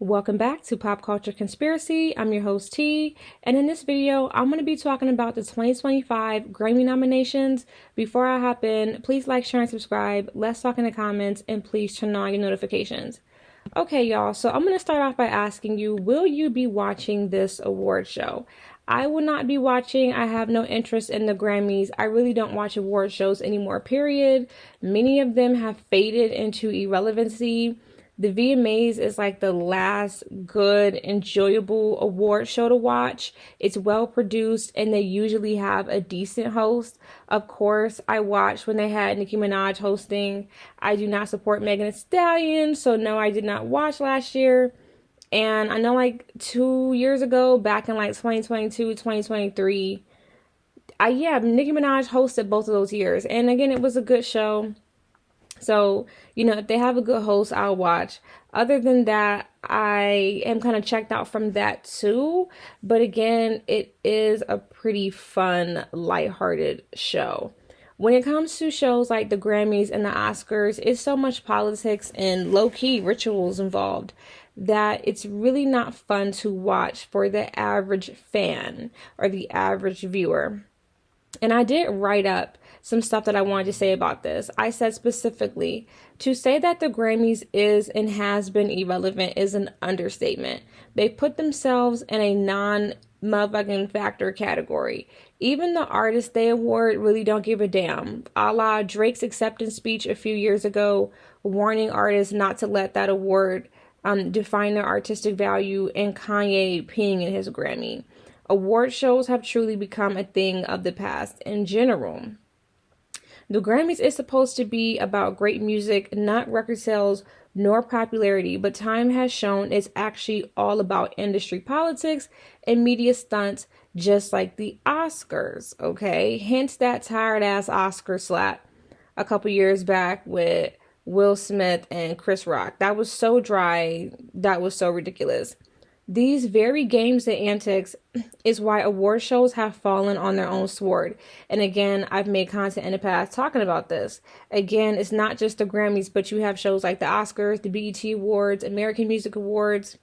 Welcome back to Pop Culture Conspiracy. I'm your host T, and in this video, I'm going to be talking about the 2025 Grammy nominations. Before I hop in, please like, share, and subscribe. Let's talk in the comments, and please turn on your notifications. Okay, y'all, so I'm going to start off by asking you, will you be watching this award show? I will not be watching. I have no interest in the Grammys. I really don't watch award shows anymore, period. Many of them have faded into irrelevancy. The VMAs is like the last good, enjoyable award show to watch. It's well produced and they usually have a decent host. Of course, I watched when they had Nicki Minaj hosting. I do not support Megan Thee Stallion, so no, I did not watch last year. And I know like 2 years ago, back in like 2022, 2023, Nicki Minaj hosted both of those years. And again, it was a good show. So, if they have a good host, I'll watch. Other than that, I am kind of checked out from that too. But again, it is a pretty fun, lighthearted show. When it comes to shows like the Grammys and the Oscars, it's so much politics and low-key rituals involved that it's really not fun to watch for the average fan or the average viewer. And I did write up some stuff that I wanted to say about this. I said specifically, to say that the Grammys is and has been irrelevant is an understatement. They put themselves in a non-motherfucking factor category. Even the Artist Day Award really don't give a damn. A la Drake's acceptance speech a few years ago, warning artists not to let that award define their artistic value, and Kanye peeing in his Grammy. Award shows have truly become a thing of the past in general. The Grammys is supposed to be about great music, not record sales nor popularity, but time has shown it's actually all about industry politics and media stunts, just like the Oscars, okay? Hence that tired-ass Oscar slap a couple years back with Will Smith and Chris Rock. That was so dry. That was so ridiculous. These very games and antics is why award shows have fallen on their own sword. And again, I've made content in the past talking about this. Again, it's not just the Grammys, but you have shows like the Oscars, the BET Awards, American Music Awards,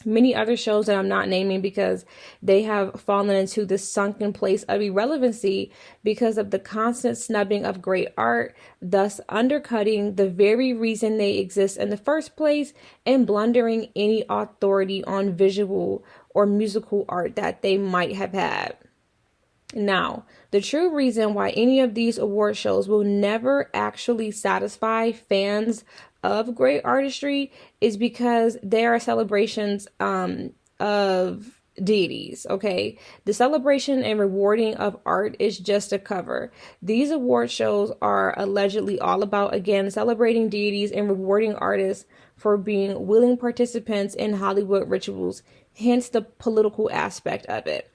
many other shows that I'm not naming because they have fallen into this sunken place of irrelevancy because of the constant snubbing of great art, thus undercutting the very reason they exist in the first place and blundering any authority on visual or musical art that they might have had. Now, the true reason why any of these award shows will never actually satisfy fans of great artistry is because they are celebrations of deities, okay? The celebration and rewarding of art is just a cover. These award shows are allegedly all about, again, celebrating deities and rewarding artists for being willing participants in Hollywood rituals, hence the political aspect of it.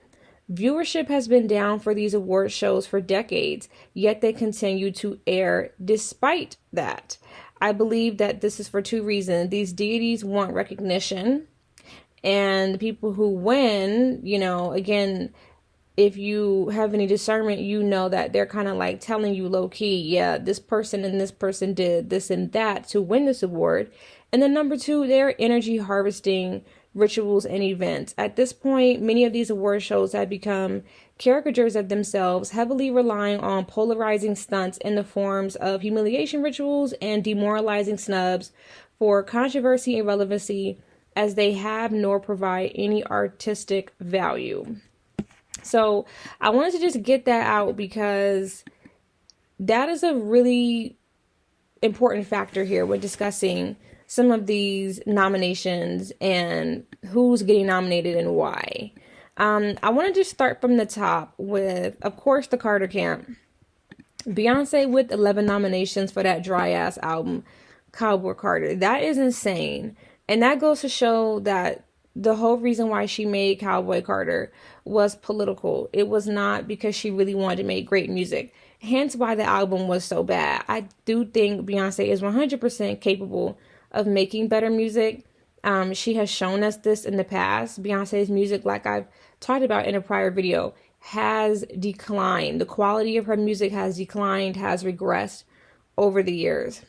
Viewership has been down for these award shows for decades, yet they continue to air despite that. I believe that this is for two reasons. These deities want recognition, and the people who win, again, if you have any discernment, that they're kind of like telling you low key, yeah, this person and this person did this and that to win this award. And then number two, they're energy harvesting rituals and events. At this point, many of these award shows have become caricatures of themselves, heavily relying on polarizing stunts in the forms of humiliation rituals and demoralizing snubs for controversy and relevancy, as they have nor provide any artistic value. So I wanted to just get that out because that is a really important factor here when discussing some of these nominations and who's getting nominated and why. I want to just start from the top with, of course, the Carter camp. Beyonce with 11 nominations for that dry ass album, Cowboy Carter. That is insane. And that goes to show that the whole reason why she made Cowboy Carter was political. It was not because she really wanted to make great music. Hence why the album was so bad. I do think Beyonce is 100% capable of making better music. She has shown us this in the past. Beyonce's music, like I've talked about in a prior video, has declined. The quality of her music has declined, has regressed over the years.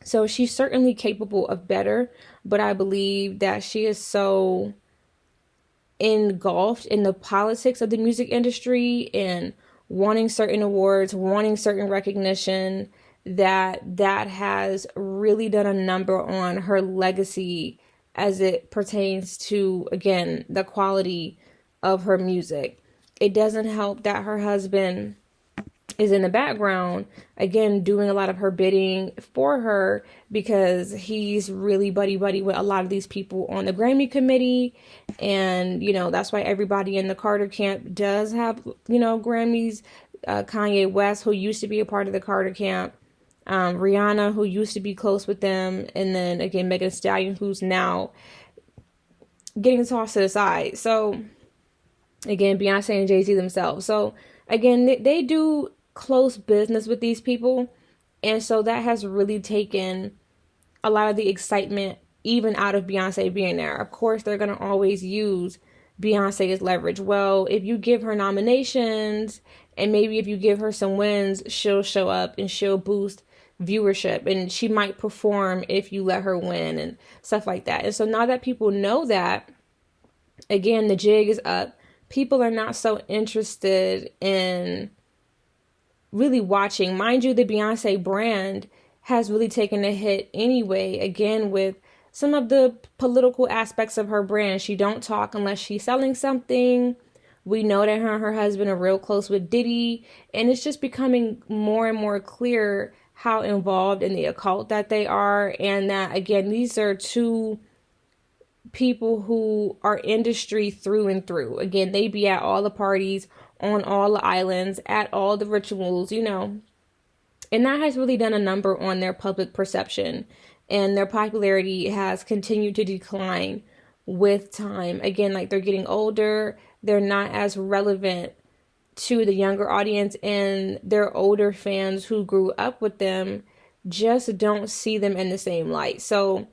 So she's certainly capable of better, but I believe that she is so engulfed in the politics of the music industry and wanting certain awards, wanting certain recognition, that has really done a number on her legacy as it pertains to, again, the quality of her music. It doesn't help that her husband is in the background, again, doing a lot of her bidding for her, because he's really buddy buddy with a lot of these people on the Grammy committee. And, that's why everybody in the Carter camp does have, Grammys. Kanye West, who used to be a part of the Carter camp, Rihanna, who used to be close with them, and then again, Megan Thee Stallion, who's now getting tossed to the side. So, again, Beyonce and Jay-Z themselves. So, again, they do close business with these people, and so that has really taken a lot of the excitement even out of Beyonce being there. Of course, they're going to always use Beyonce as leverage. Well, if you give her nominations and maybe if you give her some wins, she'll show up and she'll boost viewership, and she might perform if you let her win and stuff like that. And so now that people know that, again, the jig is up. People are not so interested in really watching. Mind you, the Beyonce brand has really taken a hit anyway, again, with some of the political aspects of her brand. She don't talk unless she's selling something. We know that her and her husband are real close with Diddy, and it's just becoming more and more clear how involved in the occult that they are, and that, again, these are two people who are industry through and through. Again, they be at all the parties, on all the islands, at all the rituals, and that has really done a number on their public perception, and their popularity has continued to decline with time. Again, like, they're getting older, they're not as relevant to the younger audience, and their older fans who grew up with them just don't see them in the same light. So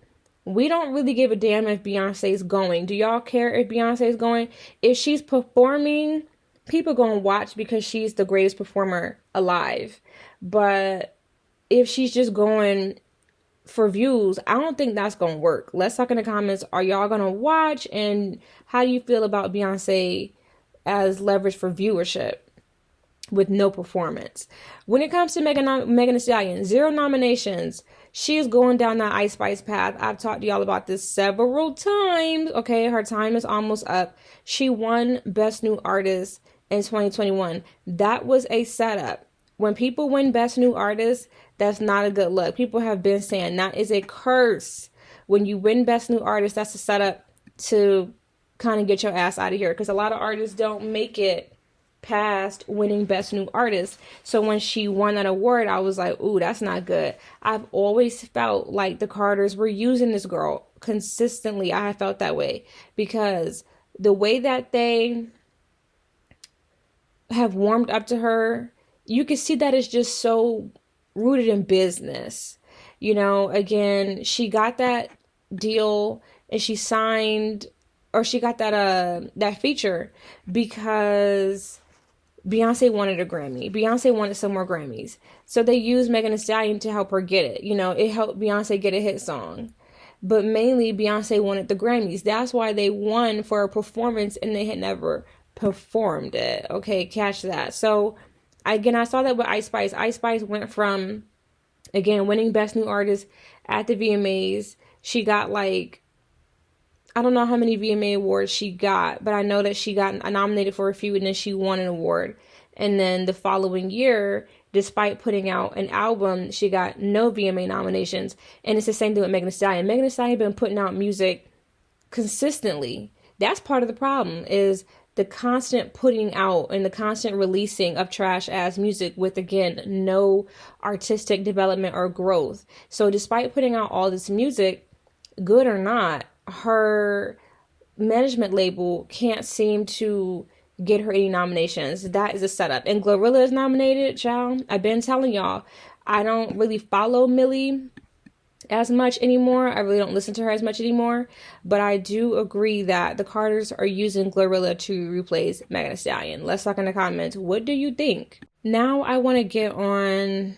we don't really give a damn if Beyonce's going. Do y'all care if Beyonce's going? If she's performing, people gonna watch because she's the greatest performer alive. But if she's just going for views, I don't think that's gonna work. Let's talk in the comments. Are y'all gonna watch? And how do you feel about Beyonce as leverage for viewership with no performance? When it comes to Megan Thee Stallion, 0 nominations. She is going down that Ice Spice path. I've talked to y'all about this several times. Okay, her time is almost up. She won Best New Artist in 2021. That was a setup. When people win Best New Artist, that's not a good look. People have been saying that is a curse. When you win Best New Artist, that's a setup to kind of get your ass out of here, because a lot of artists don't make it past winning Best New Artist. So when she won that award, I was like, ooh, that's not good. I've always felt like the Carters were using this girl consistently. I have felt that way, because the way that they have warmed up to her, you can see that it's just so rooted in business. Again, she got that deal and she signed, or she got that feature because Beyonce wanted a Grammy. Beyonce wanted some more Grammys. So they used Megan Thee Stallion to help her get it. It helped Beyonce get a hit song. But mainly Beyonce wanted the Grammys. That's why they won for a performance and they had never performed it. Okay, catch that. So again, I saw that with Ice Spice. Ice Spice went from, again, winning Best New Artist at the VMAs. She got I don't know how many VMA awards she got, but I know that she got nominated for a few and then she won an award. And then the following year, despite putting out an album, she got no VMA nominations. And it's the same thing with Megan Thee Stallion. Megan Thee Stallion has been putting out music consistently. That's part of the problem, is the constant putting out and the constant releasing of trash ass music with, again, no artistic development or growth. So despite putting out all this music, good or not, her management label can't seem to get her any nominations. That is a setup. And Glorilla is nominated, child. I've been telling y'all, I don't really follow Millie as much anymore. I really don't listen to her as much anymore. But I do agree that the Carters are using Glorilla to replace Megan Thee Stallion. Let's talk in the comments. What do you think? Now I want to get on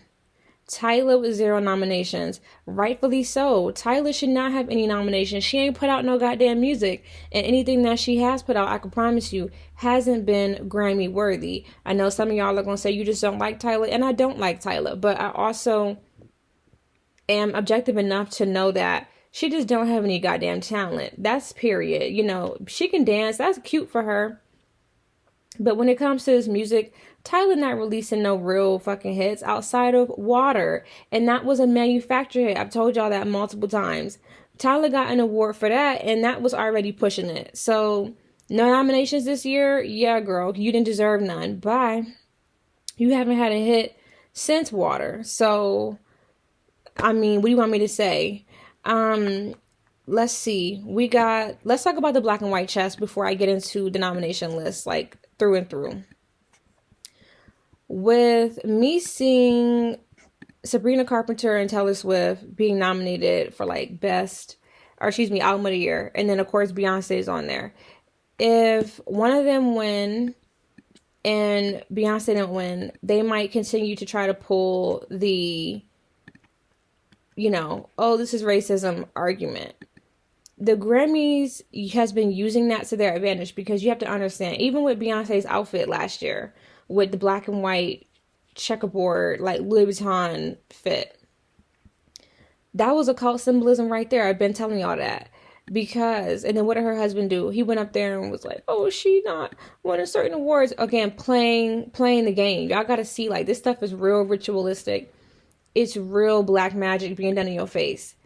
Tyler with 0 nominations. Rightfully so. Tyler should not have any nominations. She ain't put out no goddamn music. And anything that she has put out, I can promise you, hasn't been Grammy worthy. I know some of y'all are going to say you just don't like Tyler. And I don't like Tyler. But I also am objective enough to know that she just don't have any goddamn talent. That's period. You know, she can dance. That's cute for her. But when it comes to this music, Tyler not releasing no real fucking hits outside of Water. And that was a manufacturer hit. I've told y'all that multiple times. Tyler got an award for that, and that was already pushing it. So, no nominations this year? Yeah, girl, you didn't deserve none. Bye. You haven't had a hit since Water. So, I mean, what do you want me to say? Let's see. Let's talk about the black and white chess before I get into the nomination list, like through and through. With me seeing Sabrina Carpenter and Taylor Swift being nominated for like album of the year, and then of course Beyonce is on there. If one of them win and Beyonce didn't win, they might continue to try to pull the, oh, this is racism argument. The Grammys has been using that to their advantage, because you have to understand, even with Beyonce's outfit last year, with the black and white checkerboard, like Louis Vuitton fit, that was occult symbolism right there. I've been telling y'all that. Because, and then what did her husband do? He went up there and was like, oh, she not winning certain awards. Again, playing the game. Y'all got to see, like, this stuff is real ritualistic. It's real black magic being done in your face.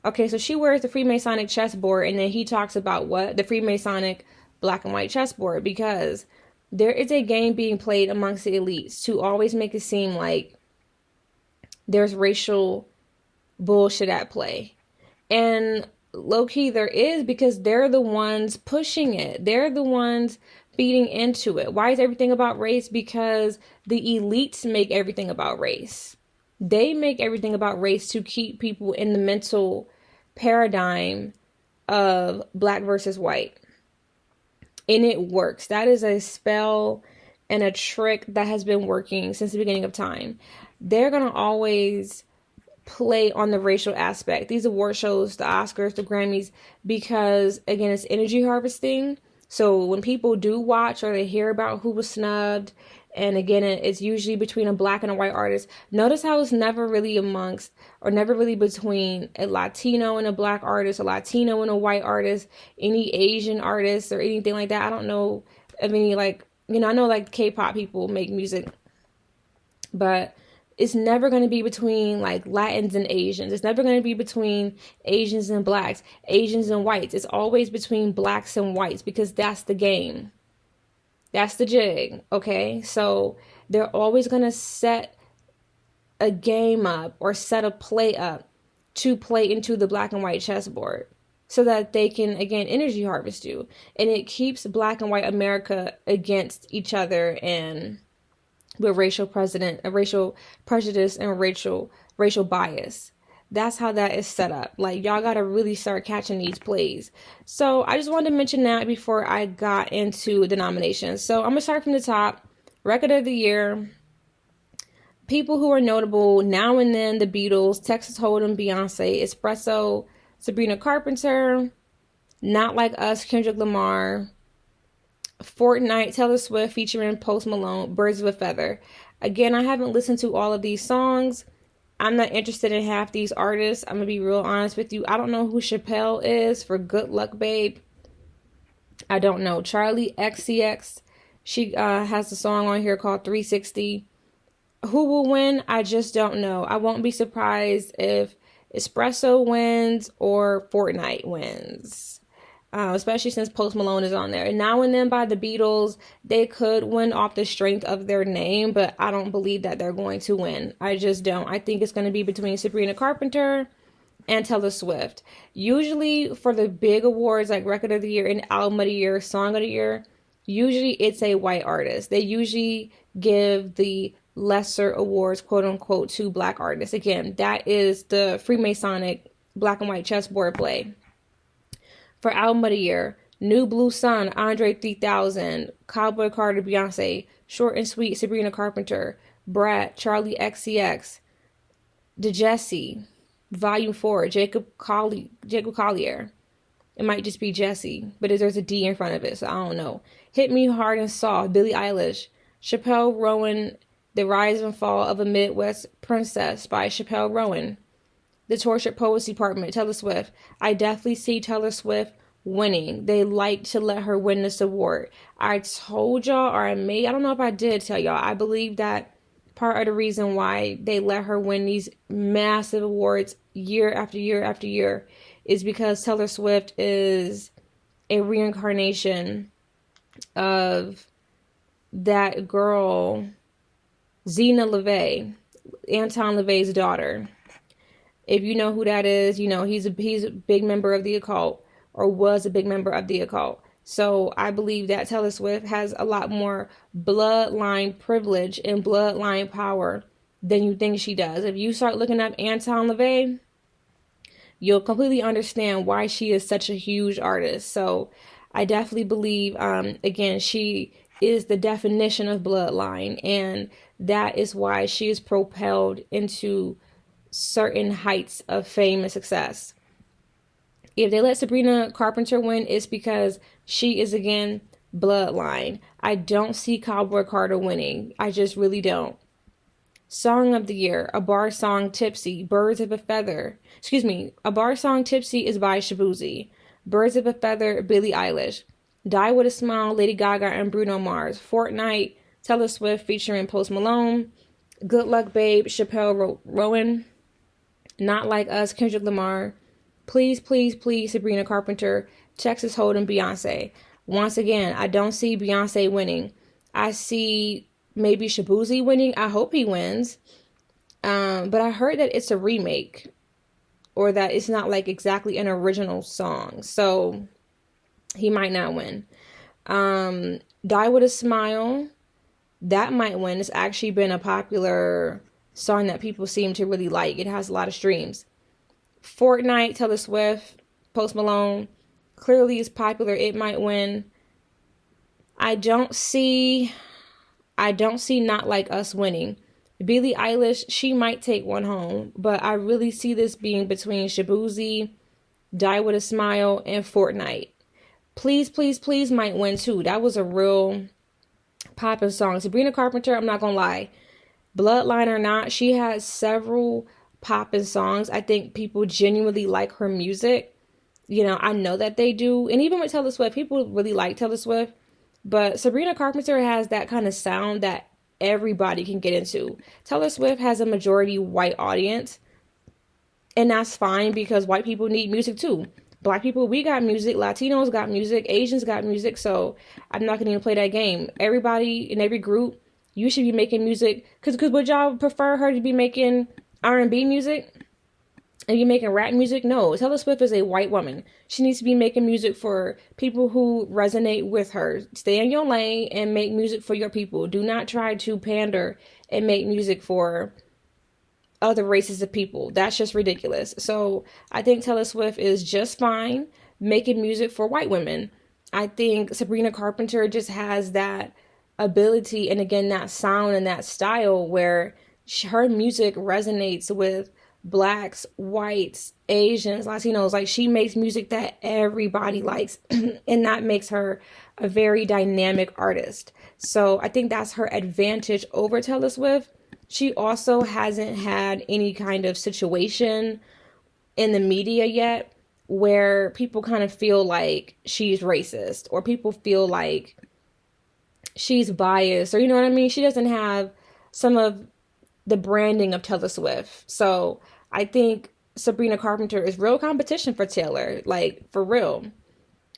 Okay, so she wears the Freemasonic chessboard, and then he talks about what? The Freemasonic black and white chessboard, because there is a game being played amongst the elites to always make it seem like there's racial bullshit at play. And low-key there is, because they're the ones pushing it. They're the ones feeding into it. Why is everything about race? Because the elites make everything about race. They make everything about race to keep people in the mental paradigm of black versus white. And it works. That is a spell and a trick that has been working since the beginning of time. They're going to always play on the racial aspect. These award shows, the Oscars, the Grammys, because, again, it's energy harvesting. So when people do watch or they hear about who was snubbed, and again, it's usually between a black and a white artist. Notice how it's never really between a Latino and a black artist, a Latino and a white artist, any Asian artists or anything like that. I don't know of any, I know like K-pop people make music, but it's never going to be between like Latins and Asians. It's never going to be between Asians and blacks, Asians and whites. It's always between blacks and whites, because that's the game. That's the jig, okay? So they're always going to set a game up or set a play up to play into the black and white chessboard so that they can, again, energy harvest you. And it keeps black and white America against each other, and with racial prejudice and racial bias. That's how that is set up. Like, y'all got to really start catching these plays. So I just wanted to mention that before I got into the nominations. So I'm going to start from the top. Record of the year. People who are notable: Now and Then, The Beatles, Texas Hold'em, Beyonce, Espresso, Sabrina Carpenter, Not Like Us, Kendrick Lamar, Fortnite, Taylor Swift featuring Post Malone, Birds of a Feather. Again, I haven't listened to all of these songs. I'm not interested in half these artists. I'm going to be real honest with you. I don't know who Chappelle is for Good Luck Babe. I don't know. Charlie XCX, she has a song on here called 360. Who will win? I just don't know. I won't be surprised if Espresso wins or Fortnite wins. Especially since Post Malone is on there. And Now and Then by the Beatles, they could win off the strength of their name, but I don't believe that they're going to win. I just don't. I think it's going to be between Sabrina Carpenter and Taylor Swift. Usually for the big awards like Record of the Year and Album of the Year, Song of the Year, usually it's a white artist. They usually give the lesser awards, quote unquote, to black artists. Again, that is the Freemasonic black and white chessboard play. For Album of the Year, New Blue Sun, Andre 3000, Cowboy Carter, Beyonce, Short and Sweet, Sabrina Carpenter, Brat, Charlie XCX. The Jesse, Volume 4, Jacob Collier. It might just be Jesse, but there's a D in front of it, so I don't know. Hit Me Hard and Soft, Billie Eilish. Chappelle Rowan, The Rise and Fall of a Midwest Princess by Chappelle Rowan. The Tortured Poets Department, Taylor Swift. I definitely see Taylor Swift winning. They like to let her win this award. I told y'all, or I don't know if I did tell y'all, I believe that part of the reason why they let her win these massive awards year after year after year is because Taylor Swift is a reincarnation of that girl, Zena LaVey, Anton LaVey's daughter. If you know who that is, you know he's a big member of the occult, or was a big member of the occult. So I believe that Taylor Swift has a lot more bloodline privilege and bloodline power than you think she does. If you start looking up Anton LaVey, you'll completely understand why she is such a huge artist. So I definitely believe, again, she is the definition of bloodline, and that is why she is propelled into certain heights of fame and success. If they let Sabrina Carpenter win, it's because she is, again, bloodline. I don't see Cowboy Carter winning. I just really don't. Song of the Year, A Bar Song, Tipsy, Birds of a Feather. A Bar Song, Tipsy is by Shabuzi. Birds of a Feather, Billie Eilish. Die With a Smile, Lady Gaga and Bruno Mars. Fortnite, Taylor Swift featuring Post Malone. Good Luck Babe, Chappelle Rowan. Not Like Us, Kendrick Lamar. Please, Please, Please, Sabrina Carpenter. Texas Hold'em, Beyonce. Once again, I don't see Beyonce winning. I see maybe Shabuzi winning. I hope he wins. But I heard that it's a remake, or that it's not like exactly an original song. So he might not win. Die With a Smile, that might win. It's actually been a popular song that people seem to really like. It has a lot of streams. Fortnite, Taylor Swift, Post Malone, clearly is popular. It might win. I don't see Not Like Us winning. Billie Eilish, she might take one home, but I really see this being between Shabuzi, Die With a Smile, and Fortnite. Please, Please, Please might win too. That was a real poppin' song. Sabrina Carpenter, I'm not gonna lie, bloodline or not, she has several poppin' songs. I think people genuinely like her music. You know, I know that they do. And even with Taylor Swift, people really like Taylor Swift. But Sabrina Carpenter has that kind of sound that everybody can get into. Taylor Swift has a majority white audience. And that's fine, because white people need music too. Black people, we got music. Latinos got music. Asians got music. So I'm not going to even play that game. Everybody in every group, you should be making music. Because would y'all prefer her to be making R&B music? And you making rap music? No. Taylor Swift is a white woman. She needs to be making music for people who resonate with her. Stay in your lane and make music for your people. Do not try to pander and make music for other races of people. That's just ridiculous. So I think Taylor Swift is just fine making music for white women. I think Sabrina Carpenter just has that ability, and again, that sound and that style where her music resonates with Blacks, whites, Asians, Latinos. Like, she makes music that everybody likes, and that makes her a very dynamic artist. So I think that's her advantage over Taylor Swift. She also hasn't had any kind of situation in the media yet where people kind of feel like she's racist, or people feel like she's biased, or you know what I mean? She doesn't have some of the branding of Taylor Swift. So I think Sabrina Carpenter is real competition for Taylor, like, for real.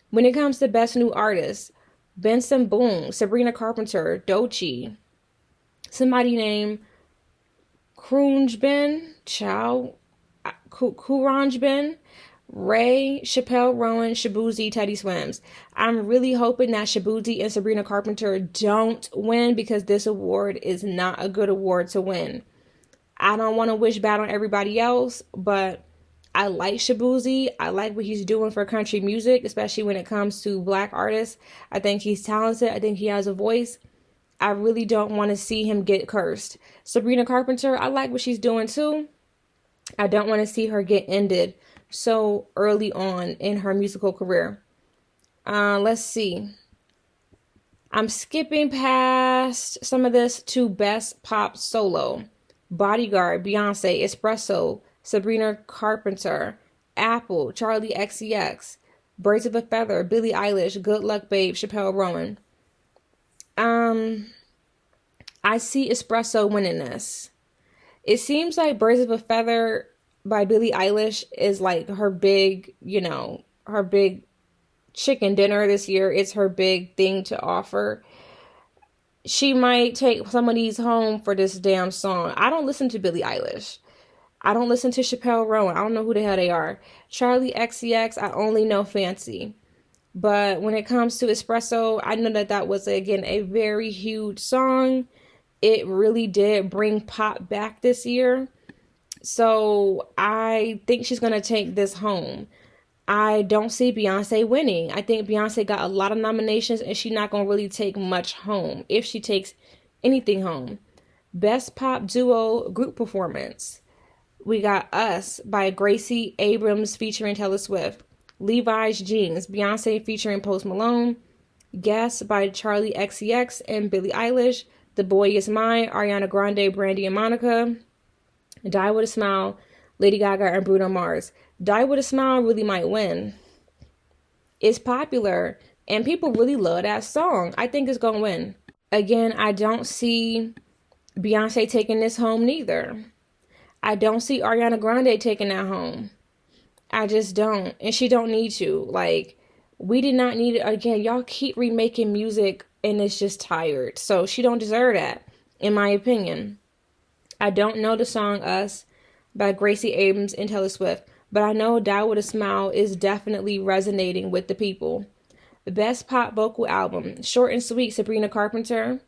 When it comes to Best New Artist, Benson Boone, Sabrina Carpenter, Doechii, somebody named Khruangbin, Khruangbin, Ray, Chappelle Rowan, Shabuzi, Teddy Swims. I'm really hoping that Shabuzi and Sabrina Carpenter don't win, because this award is not a good award to win. I don't want to wish bad on everybody else, but I like Shabuzi. I like what he's doing for country music, especially when it comes to Black artists. I think he's talented. I think he has a voice. I really don't want to see him get cursed. Sabrina Carpenter, I like what she's doing too. I don't want to see her get ended so early on in her musical career. Let's see. I'm skipping past some of this to Best Pop Solo. Bodyguard, Beyonce, Espresso, Sabrina Carpenter, Apple, Charlie XCX, Birds of a Feather, Billie Eilish, Good Luck Babe, Chappelle Rowan. I see Espresso winning this. It seems like Birds of a Feather by Billie Eilish is like her big, her big chicken dinner this year. It's her big thing to offer. She might take some of these home for this damn song. I don't listen to Billie Eilish. I don't listen to Chappelle Rowan. I don't know who the hell they are. Charlie XCX, I only know Fancy. But when it comes to Espresso, I know that was, again, a very huge song. It really did bring pop back this year. So I think she's going to take this home. I don't see Beyonce winning. I think Beyonce got a lot of nominations and she's not going to really take much home, if she takes anything home. Best Pop Duo Group Performance. We got Us by Gracie Abrams featuring Taylor Swift. Levi's Jeans, Beyonce featuring Post Malone. Guess by Charlie XCX and Billie Eilish. The Boy Is Mine, Ariana Grande, Brandy and Monica. Die With a Smile, Lady Gaga and Bruno Mars. Die With a Smile really might win. It's popular and people really love that song. I think it's gonna win. Again, I don't see Beyonce taking this home neither. I don't see Ariana Grande taking that home. I just don't. And she don't need to. Like, we did not need it. Again, y'all keep remaking music and it's just tired. So she don't deserve that, in my opinion. I don't know the song Us by Gracie Abrams and Taylor Swift, but I know Die With a Smile is definitely resonating with the people. The Best Pop Vocal Album, Short and Sweet, Sabrina Carpenter.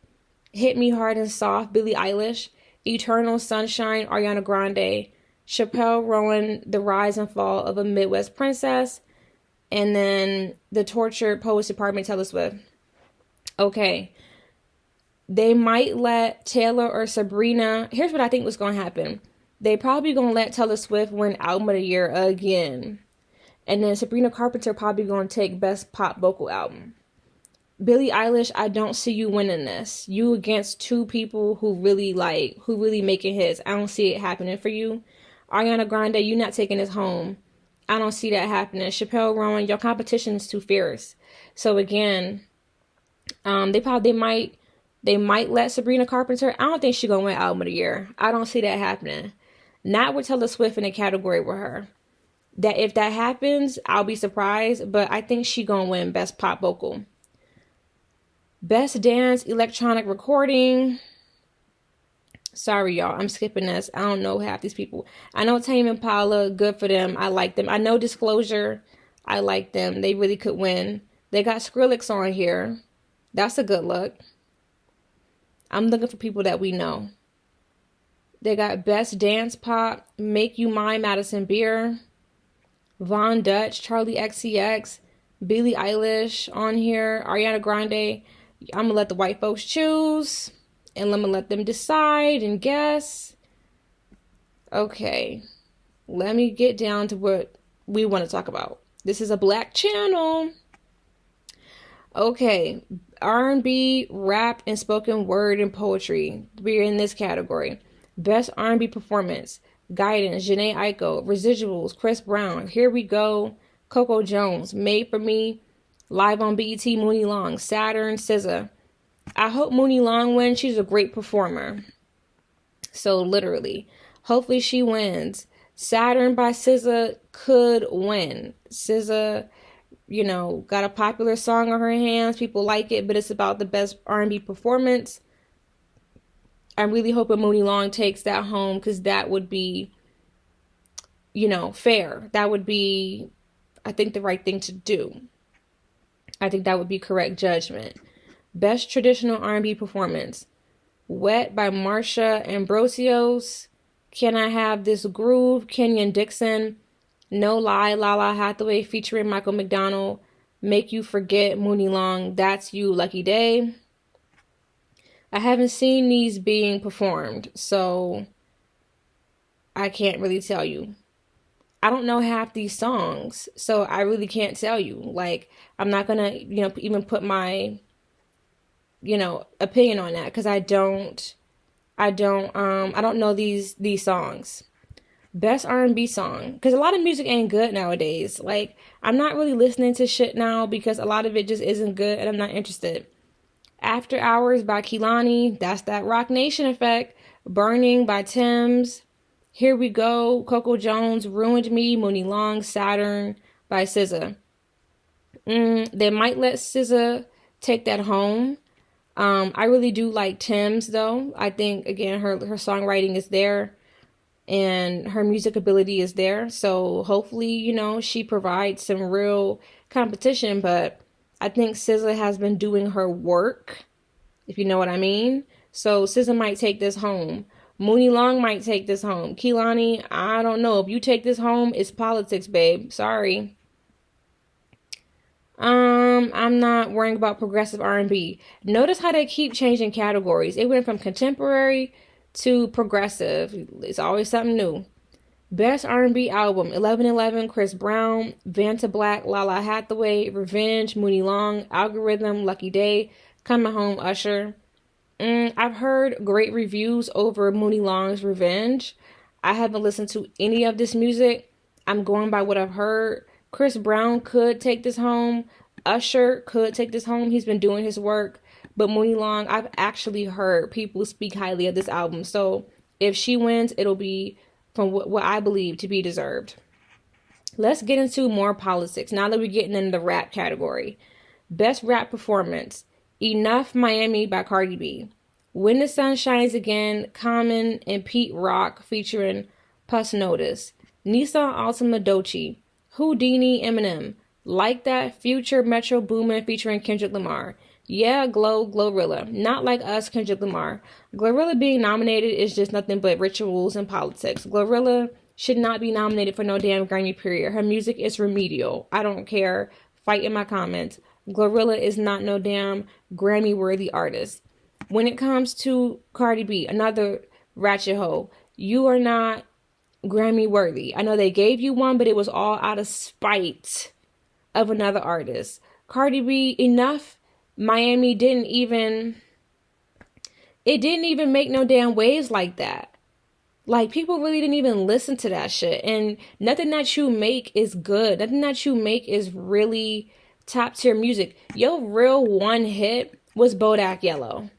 Hit Me Hard and Soft, Billie Eilish. Eternal Sunshine, Ariana Grande. Chappelle Rowan, The Rise and Fall of a Midwest Princess. And then The Tortured Poets Department, Taylor Swift. Okay. They might let Taylor or Sabrina. Here's what I think was going to happen. They probably going to let Taylor Swift win Album of the Year again. And then Sabrina Carpenter probably going to take Best Pop Vocal Album. Billie Eilish, I don't see you winning this. You against two people who really making hits. I don't see it happening for you. Ariana Grande, you not taking this home. I don't see that happening. Chappelle Rowan, your competition is too fierce. So again, they might let Sabrina Carpenter. I don't think she's gonna win Album of the Year. I don't see that happening. Not with Taylor Swift in a category with her. That if that happens, I'll be surprised. But I think she gonna win Best Pop Vocal. Best Dance Electronic Recording. Sorry, y'all. I'm skipping this. I don't know half these people. I know Tame Impala. Good for them. I like them. I know Disclosure. I like them. They really could win. They got Skrillex on here. That's a good look. I'm looking for people that we know. They got Best Dance Pop. Make You Mine, Madison Beer. Von Dutch. Charlie XCX. Billie Eilish on here. Ariana Grande. I'm going to let the white folks choose. And I'm going to let them decide and guess. Okay. Let me get down to what we want to talk about. This is a black channel. Okay. R&B, rap, and spoken word and poetry. We're in this category. Best R&B performance. Guidance, Jhené Aiko. Residuals, Chris Brown. Here We Go, Coco Jones. Made for Me. Live on BET, Mooney Long. Saturn, SZA. I hope Mooney Long wins. She's a great performer. So literally. Hopefully she wins. Saturn by SZA could win. SZA, got a popular song on her hands. People like it, but it's about the best R&B performance. I'm really hoping Mooney Long takes that home because that would be, fair. That would be, I think, the right thing to do. I think that would be correct judgment. Best Traditional R&B Performance. Wet by Marsha Ambrosios. Can I Have This Groove? Kenyon Dixon. No Lie, Lala Hathaway featuring Michael McDonald. Make You Forget, Mooney Long. That's You, Lucky Day. I haven't seen these being performed, so I can't really tell you. I don't know half these songs, so I really can't tell you. Like, I'm not gonna, even put my, opinion on that because I don't know these songs. Best R&B song, because a lot of music ain't good nowadays. Like, I'm not really listening to shit now because a lot of it just isn't good and I'm not interested. After Hours by Kehlani, that's that Rock Nation effect. Burning by Thames. Here We Go, Coco Jones, Ruined Me, Mooney Long, Saturn by SZA. They might let SZA take that home. I really do like Thames though. I think again her songwriting is there and her music ability is there. So hopefully, she provides some real competition, but I think SZA has been doing her work, if you know what I mean. So SZA might take this home. Mooney Long might take this home. Kehlani, I don't know. If you take this home, it's politics, babe. Sorry. I'm not worrying about progressive R&B. Notice how they keep changing categories. It went from contemporary to progressive. It's always something new. Best R&B album: 1111, Chris Brown, Vanta Black, Lala Hathaway, Revenge, Mooney Long, Algorithm, Lucky Day, Coming Home, Usher. I've heard great reviews over Mooney Long's Revenge. I haven't listened to any of this music. I'm going by what I've heard. Chris Brown could take this home. Usher could take this home. He's been doing his work. But Mooney Long, I've actually heard people speak highly of this album. So if she wins, it'll be from what I believe to be deserved. Let's get into more politics now that we're getting into the rap category. Best rap performance: Enough Miami by Cardi B. When the Sun Shines Again, Common and Pete Rock featuring Puss Notice. Nissan Altima Doechii. Houdini, Eminem. Like That, Future, Metro Boomin featuring Kendrick Lamar. Yeah, Glorilla. Not Like Us, Kendrick Lamar. Glorilla being nominated is just nothing but rituals and politics. Glorilla should not be nominated for no damn Grammy, period. Her music is remedial. I don't care. Fight in my comments. Glorilla is not no damn Grammy-worthy artist. When it comes to Cardi B, another ratchet hoe, you are not Grammy-worthy. I know they gave you one, but it was all out of spite of another artist. Cardi B, Enough Miami didn't even make no damn waves like that. Like, people really didn't even listen to that shit. And nothing that you make is good. Nothing that you make is really top tier music. Your real one hit was Bodak Yellow.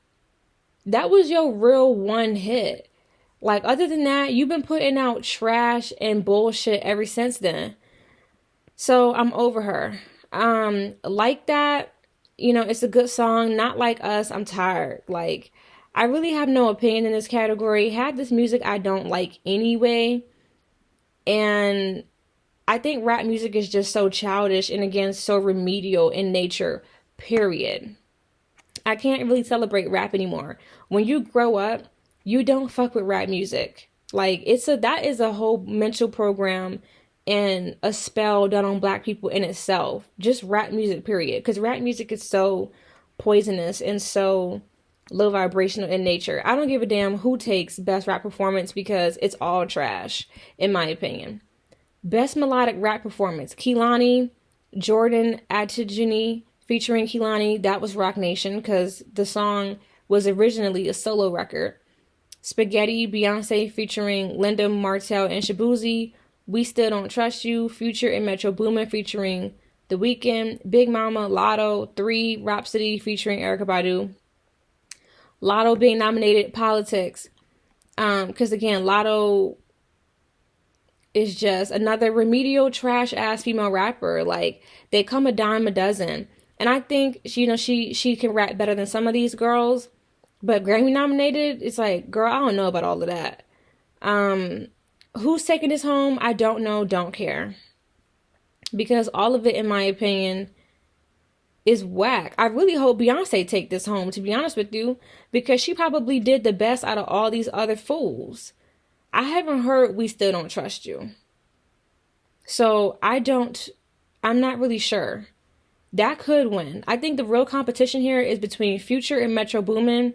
That was your real one hit. Like, other than that, you've been putting out trash and bullshit ever since then. So I'm over her. Like That, it's a good song. Not Like Us, I'm tired. Like, I really have no opinion in this category. Half this music I don't like anyway. And I think rap music is just so childish and, again, so remedial in nature, period. I can't really celebrate rap anymore. When you grow up, you don't fuck with rap music. Like, that is a whole mental program and a spell done on black people in itself. Just rap music, period. Because rap music is so poisonous and so low vibrational in nature. I don't give a damn who takes best rap performance because it's all trash, in my opinion. Best melodic rap performance: Kehlani, Jordan Attigini featuring Kehlani. That was Rock Nation because the song was originally a solo record. Spaghetti, Beyonce featuring Linda Martell and Shabuzi. We Still Don't Trust You, Future and Metro Boomin featuring The Weeknd. Big Mama, Lotto. 3, Rhapsody featuring Erykah Badu. Lotto being nominated, politics. Because again, Lotto is just another remedial trash ass female rapper. Like, they come a dime a dozen. And I think she can rap better than some of these girls. But Grammy nominated, it's like, girl, I don't know about all of that. Who's taking this home? I don't know, don't care. Because all of it, in my opinion, is whack. I really hope Beyonce take this home, to be honest with you, because she probably did the best out of all these other fools. I haven't heard We Still Don't Trust You. So I'm not really sure. That could win. I think the real competition here is between Future and Metro Boomin.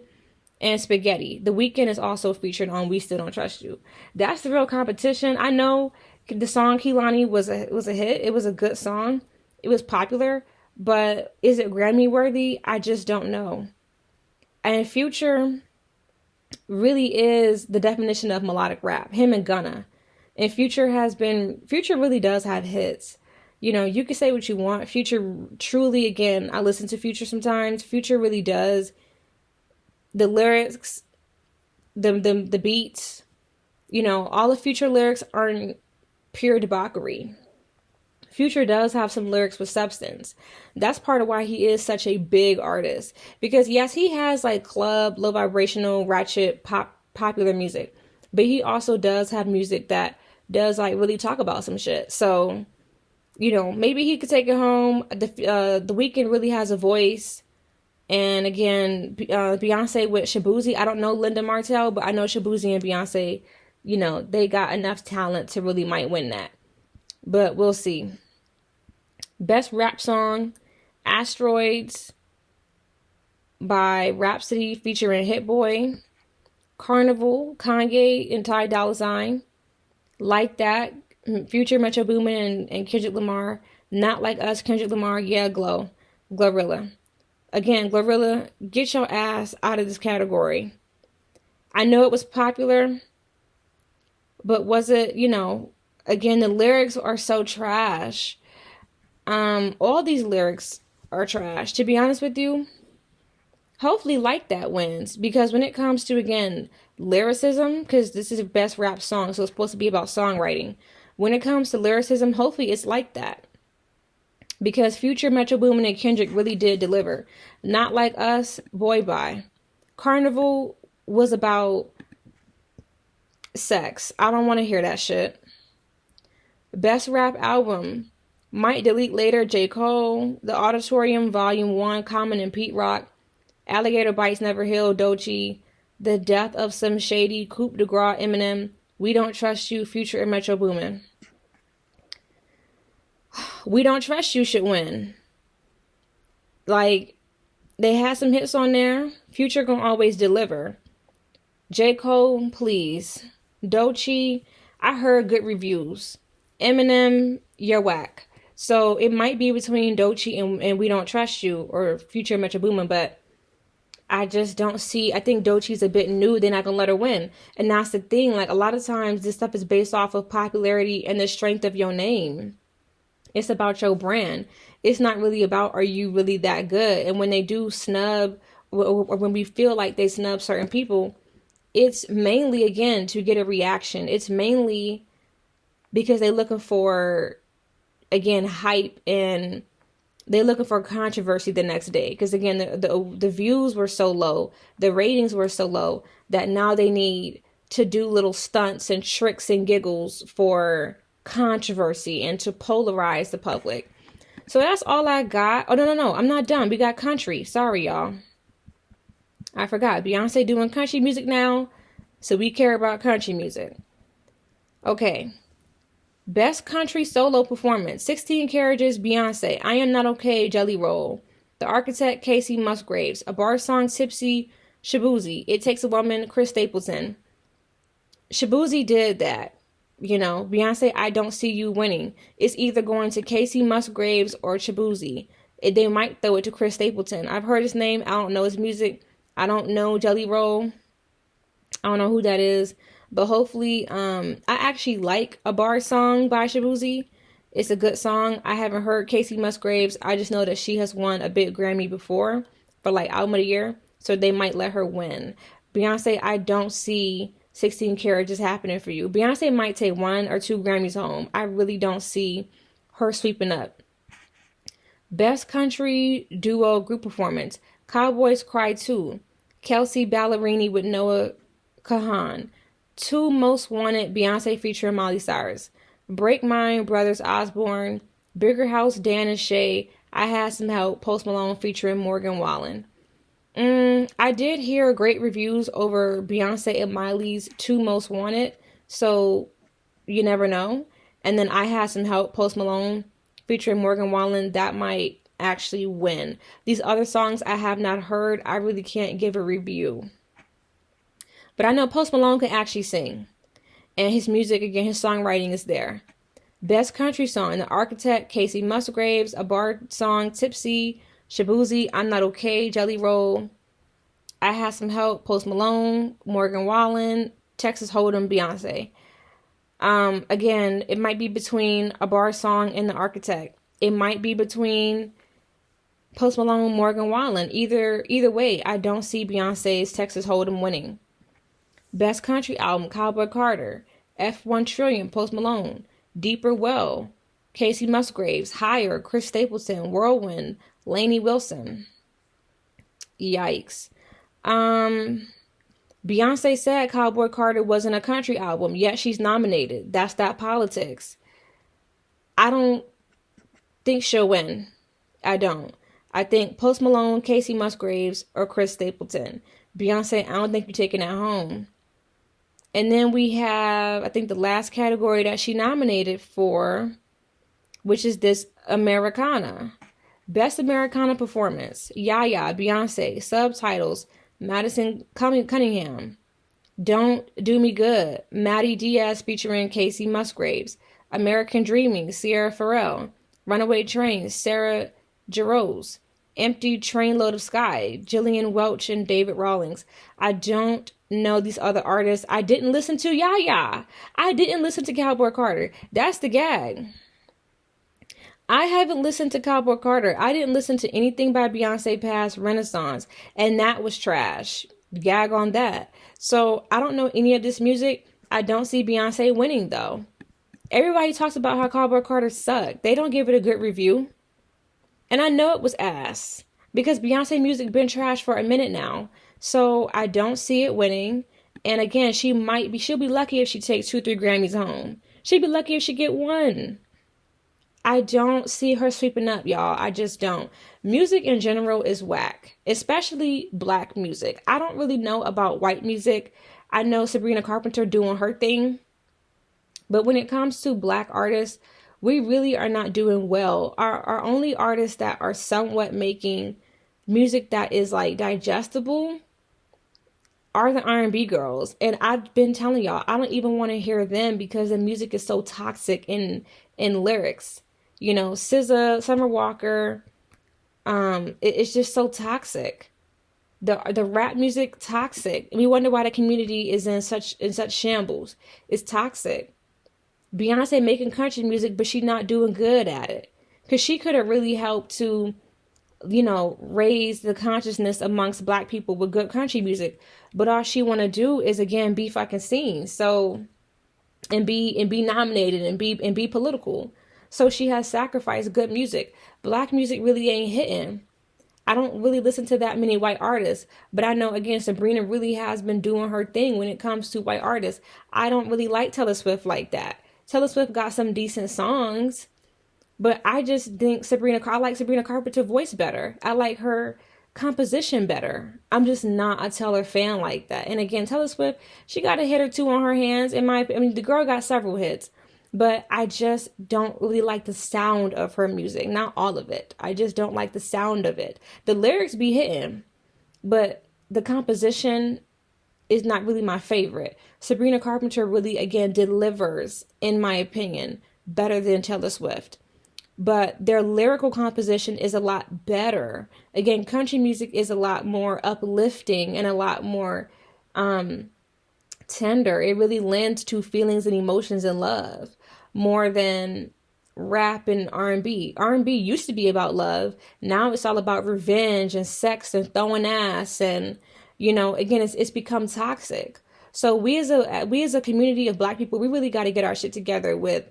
and Spaghetti. The Weeknd is also featured on We Still Don't Trust You. That's the real competition. I know the song Kehlani was a hit. It was a good song. It was popular, but is it Grammy worthy? I just don't know. And Future really is the definition of melodic rap. Him and Gunna. And Future really does have hits. You know, you can say what you want. Future truly, again, I listen to Future sometimes. Future really does. The lyrics, the beats, you know, all the Future lyrics aren't pure debauchery. Future does have some lyrics with substance. That's part of why he is such a big artist. Because yes, he has like club, low vibrational, ratchet, popular music. But he also does have music that does like really talk about some shit. So, you know, maybe he could take it home. The Weeknd really has a voice. And again, Beyonce with Shaboozey. I don't know Linda Martell, but I know Shaboozey and Beyonce, you know, they got enough talent to really might win that. But we'll see. Best rap song, Asteroids by Rhapsody featuring Hit Boy. Carnival, Kanye and Ty Dolla $ign. Like That, Future, Metro Boomin and Kendrick Lamar. Not Like Us, Kendrick Lamar. Yeah, Glorilla. Again, Glorilla, get your ass out of this category. I know it was popular, but was it, you know, again, the lyrics are so trash. All these lyrics are trash. To be honest with you, hopefully Like That wins. Because when it comes to, again, lyricism, because this is a best rap song, so it's supposed to be about songwriting. When it comes to lyricism, hopefully it's Like That. Because Future, Metro Boomin, and Kendrick really did deliver. Not Like Us, Boy Bye. Carnival was about sex. I don't want to hear that shit. Best rap album, Might Delete Later, J. Cole. The Auditorium, Volume 1, Common and Pete Rock. Alligator Bites Never Heal, Doechii. The Death of Some Shady, Coup de Grace, Eminem. We Don't Trust You, Future and Metro Boomin. We Don't Trust You should win. Like, they had some hits on there. Future gonna always deliver. J. Cole, please. Doechii, I heard good reviews. Eminem, you're whack. So it might be between Doechii and We Don't Trust You or Future Metro Boomin, but I just don't see. I think Doechii's a bit new. They're not gonna let her win, and that's the thing. Like, a lot of times, this stuff is based off of popularity and the strength of your name. It's about your brand. It's not really about, are you really that good? And when they do snub, or when we feel like they snub certain people, it's mainly, again, to get a reaction. It's mainly because they're looking for, again, hype, and they're looking for controversy the next day. Because, again, the views were so low, the ratings were so low, that now they need to do little stunts and tricks and giggles for controversy and to polarize the public. So that's all I got. Oh, no, I'm not done. We got country. Sorry, y'all. I forgot. Beyonce doing country music now, so we care about country music. Okay. Best country solo performance. 16 Carriages, Beyonce. I Am Not Okay, Jelly Roll. The Architect, Casey Musgraves. A Bar Song, Tipsy, Shaboozey. It Takes a Woman, Chris Stapleton. Shaboozey did that. You know, Beyonce, I Don't See You winning. It's either going to Casey Musgraves or Shaboozey. They might throw it to Chris Stapleton. I've heard his name. I don't know his music. I don't know Jelly Roll. I don't know who that is. But hopefully, I actually like A Bar Song by Shaboozey. It's a good song. I haven't heard Casey Musgraves. I just know that she has won a big Grammy before for like Album of the Year. So they might let her win. Beyonce, I don't see 16 Carriages happening for you. Beyonce might take 1 or 2 Grammys home. I really don't see her sweeping up. Best Country Duo Group Performance. Cowboys Cry 2. Kelsey Ballerini with Noah Kahan. 2 Most Wanted, Beyonce featuring Miley Cyrus. Break Mine, Brothers Osborne. Bigger House, Dan and Shay. I Had Some Help, Post Malone featuring Morgan Wallen. I did hear great reviews over Beyonce and Miley's 2 Most Wanted, so you never know. And then I Had Some Help, Post Malone featuring Morgan Wallen, that might actually win. These other songs I have not heard. I really can't give a review. But I know Post Malone can actually sing. And his music, again, his songwriting is there. Best country song, The Architect, Casey Musgraves. A bar song, Tipsy, Shabuzi, I'm Not Okay, Jelly Roll, I Had Some Help, Post Malone, Morgan Wallen, Texas Hold'em, Beyonce. Again, it might be between a bar song and The Architect. It might be between Post Malone, Morgan Wallen. Either way, I don't see Beyonce's Texas Hold'em winning. Best country album, Cowboy Carter, F1 Trillion, Post Malone, Deeper Well, Casey Musgraves, Higher, Chris Stapleton, Whirlwind, Lainey Wilson. Yikes. Beyonce said Cowboy Carter wasn't a country album, yet she's nominated. That's that politics. I don't think she'll win. I don't. I think Post Malone, Casey Musgraves, or Chris Stapleton. Beyonce, I don't think you're taking that home. And then we have, I think, the last category that she nominated for, which is this Americana. Best Americana Performance. Yaya, Beyonce. Subtitles, Madison Cunningham. Don't Do Me Good, Maddie Diaz featuring Casey Musgraves. American Dreaming, Sierra Farrell. Runaway Train, Sarah Jarosz. Empty Trainload of Sky, Jillian Welch and David Rawlings. I don't know these other artists. I didn't listen to Yaya. I didn't listen to Cowboy Carter. That's the gag. I haven't listened to Cowboy Carter. I didn't listen to anything by Beyonce past Renaissance, and that was trash. Gag on that. So I don't know any of this music. I don't see Beyonce winning, though. Everybody talks about how Cowboy Carter sucked. They don't give it a good review. And I know it was ass because Beyonce music been trash for a minute now. So I don't see it winning. And again, she'll be lucky if she takes 2-3 Grammys home. She'd be lucky if she get one. I don't see her sweeping up, y'all. I just don't. Music in general is whack, especially black music. I don't really know about white music. I know Sabrina Carpenter doing her thing. But when it comes to black artists, we really are not doing well. Our only artists that are somewhat making music that is like digestible are the R&B girls. And I've been telling y'all, I don't even want to hear them because the music is so toxic in lyrics. You know, SZA, Summer Walker, it's just so toxic. The rap music, toxic. And we wonder why the community is in such shambles. It's toxic. Beyonce making country music, but she's not doing good at it. Because she could have really helped to, you know, raise the consciousness amongst black people with good country music. But all she want to do is, again, be fucking seen. So, and be nominated and be political. So she has sacrificed good music. Black music really ain't hitting. I don't really listen to that many white artists, but I know, again, Sabrina really has been doing her thing when it comes to white artists. I don't really like Taylor Swift like that. Taylor Swift got some decent songs, but I just think I like Sabrina Carpenter's voice better. I like her composition better. I'm just not a Taylor fan like that. And again, Taylor Swift, she got a hit or two on her hands. The girl got several hits, but I just don't really like the sound of her music. Not all of it. I just don't like the sound of it. The lyrics be hitting, but the composition is not really my favorite. Sabrina Carpenter really, again, delivers, in my opinion, better than Taylor Swift. But their lyrical composition is a lot better. Again, country music is a lot more uplifting and a lot more tender. It really lends to feelings and emotions and love more than rap and R&B. R&B used to be about love. Now it's all about revenge and sex and throwing ass and, you know, again, it's become toxic. So we as a community of black people, we really got to get our shit together with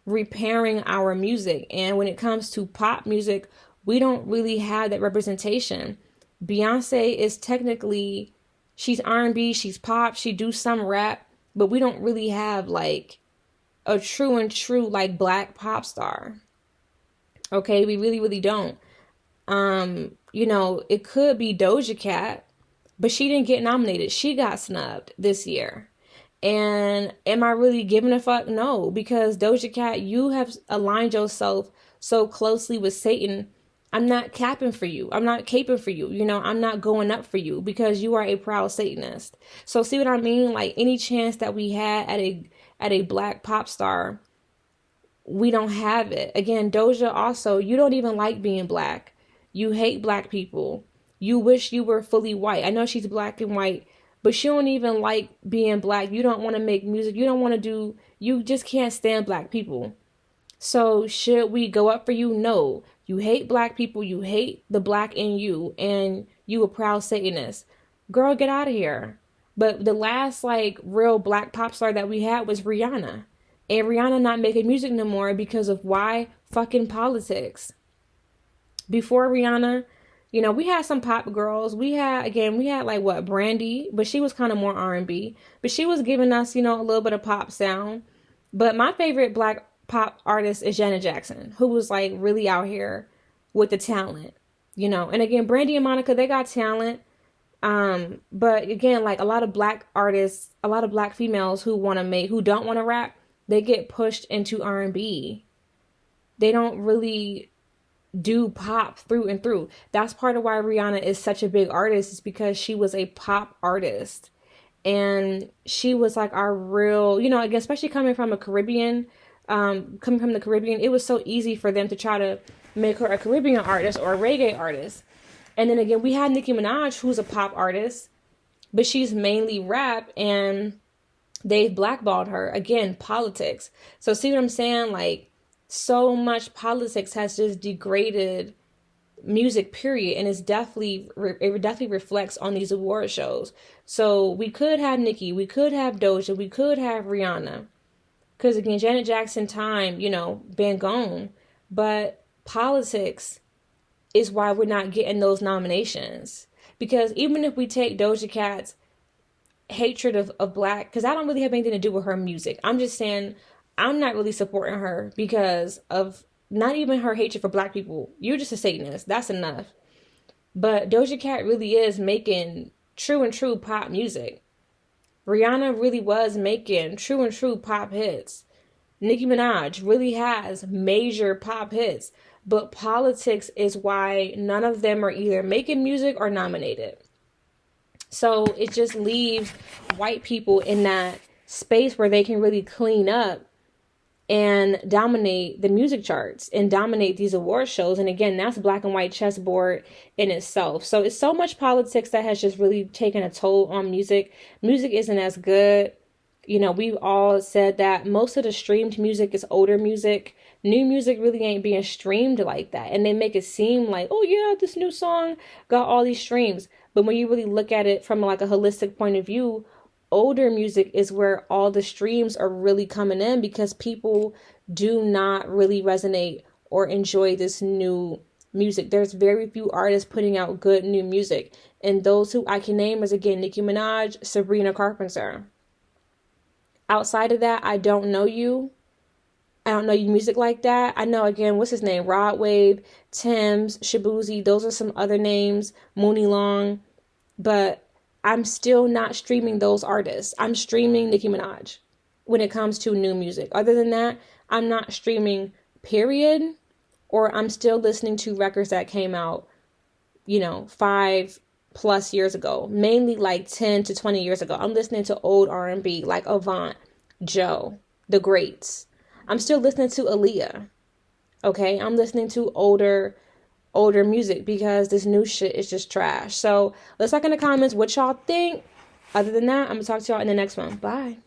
repairing our music. And when it comes to pop music, we don't really have that representation. Beyonce is technically, she's R&B, she's pop, she do some rap, but we don't really have like a true like black pop star. Okay, we really, really don't. You know, it could be Doja Cat, but she didn't get nominated. She got snubbed this year. And am I really giving a fuck? No, because Doja Cat, you have aligned yourself so closely with Satan I'm not capping for you. I'm not caping for you. You know, I'm not going up for you because you are a proud Satanist. So see what I mean? Like any chance that we had at a black pop star, we don't have it. Again, Doja also, you don't even like being black. You hate black people. You wish you were fully white. I know she's black and white, but she don't even like being black. You don't want to make music. You don't want to do, you just can't stand black people. So should we go up for you? No. You hate black people. You hate the black in you. And you a proud Satanist. Girl, get out of here. But the last like real black pop star that we had was Rihanna. And Rihanna not making music no more because of why? Fucking politics. Before Rihanna, you know, we had some pop girls. We had like what, Brandy, but she was kind of more R&B. But she was giving us, you know, a little bit of pop sound. But my favorite black pop artist is Janet Jackson, who was like really out here with the talent, you know. And again, Brandy and Monica, they got talent. But again, like a lot of black artists, a lot of black females who don't want to rap, they get pushed into R&B. They don't really do pop through and through. That's part of why Rihanna is such a big artist, is because she was a pop artist. And she was like our real, you know, again, especially coming from the Caribbean, it was so easy for them to try to make her a Caribbean artist or a reggae artist. And then again, we had Nicki Minaj, who's a pop artist, but she's mainly rap, and they've blackballed her. Again, politics. So see what I'm saying? Like, so much politics has just degraded music, period. And it definitely reflects on these award shows. So we could have Nicki, we could have Doja, we could have Rihanna. Because again, Janet Jackson time, you know, been gone. But politics is why we're not getting those nominations. Because even if we take Doja Cat's hatred of black, because I don't really have anything to do with her music. I'm just saying I'm not really supporting her because of not even her hatred for black people. You're just a Satanist. That's enough. But Doja Cat really is making true and true pop music. Rihanna really was making true and true pop hits. Nicki Minaj really has major pop hits. But politics is why none of them are either making music or nominated. So it just leaves white people in that space where they can really clean up and dominate the music charts and dominate these award shows. And again, that's black and white chessboard in itself. So it's so much politics that has just really taken a toll on music. Music isn't as good. You know, we've all said that most of the streamed music is older music. New music really ain't being streamed like that. And they make it seem like, oh yeah, this new song got all these streams. But when you really look at it from like a holistic point of view, older music is where all the streams are really coming in, because people do not really resonate or enjoy this new music. There's very few artists putting out good new music. And those who I can name is, again, Nicki Minaj, Sabrina Carpenter. Outside of that, I don't know you. I don't know you music like that. I know, again, what's his name? Rod Wave, Tim's, Shabuzi. Those are some other names. Mooney Long. But I'm still not streaming those artists. I'm streaming Nicki Minaj when it comes to new music. Other than that, I'm not streaming, period. Or I'm still listening to records that came out, 5+ years ago. Mainly like 10 to 20 years ago. I'm listening to old R&B like Avant, Joe, the greats. I'm still listening to Aaliyah. Okay, I'm listening to older music because this new shit is just trash. So let's talk in the comments what y'all think. Other than that, I'm gonna talk to y'all in the next one. Bye.